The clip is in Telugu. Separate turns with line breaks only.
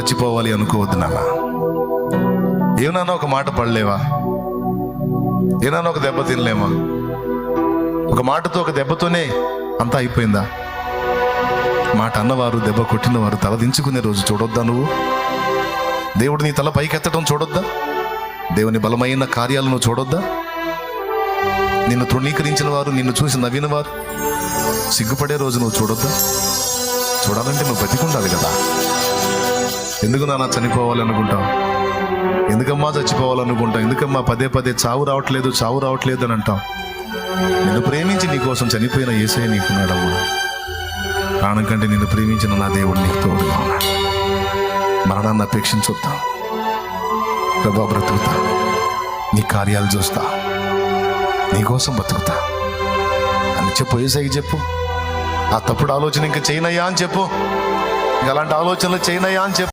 చచ్చిపోవాలి అనుకోవద్దు నాన్న. ఏమన్నా ఒక మాట పడలేవా? ఏమన్నా ఒక దెబ్బ తినలేమా? ఒక మాటతో, ఒక దెబ్బతోనే అంతా అయిపోయిందా? మాట అన్నవారు, దెబ్బ కొట్టినవారు తల దించుకునే రోజు చూడొద్దా? నువ్వు దేవుడు నీ తల పైకెత్తడం చూడొద్దా? దేవుని బలమైన కార్యాలను చూడొద్దా? నిన్ను తృణీకరించిన వారు, నిన్ను చూసి నవ్విన వారు సిగ్గుపడే రోజు నువ్వు చూడొద్దా? చూడాలంటే నువ్వు బతికుండాలి కదా. ఎందుకు నాన్న చనిపోవాలనుకుంటావు? ఎందుకమ్మా చచ్చిపోవాలనుకుంటావు? ఎందుకమ్మా పదే పదే చావు రావట్లేదు అని అంటావు? నిన్ను ప్రేమించి నీ కోసం చనిపోయిన యేసయ్య నీకున్నాడమ్మా. ప్రాణం కంటే నిన్ను ప్రేమించిన నా దేవుడు నీకు తోడుగా ఉన్నాడు. మరణాన్ని అపేక్షించొద్దా. ప్రభా, బ్రతుకుతా, నీ కార్యాలు చూస్తా, నీకోసం బతుకుతా అని చెప్పు. యేసయ్యకి చెప్పు. ఆ తప్పుడు ఆలోచన ఇంకా చేయనయ్యా అని చెప్పు. ఇంకా అలాంటి ఆలోచనలు చేయనయ్యా అని చెప్పు.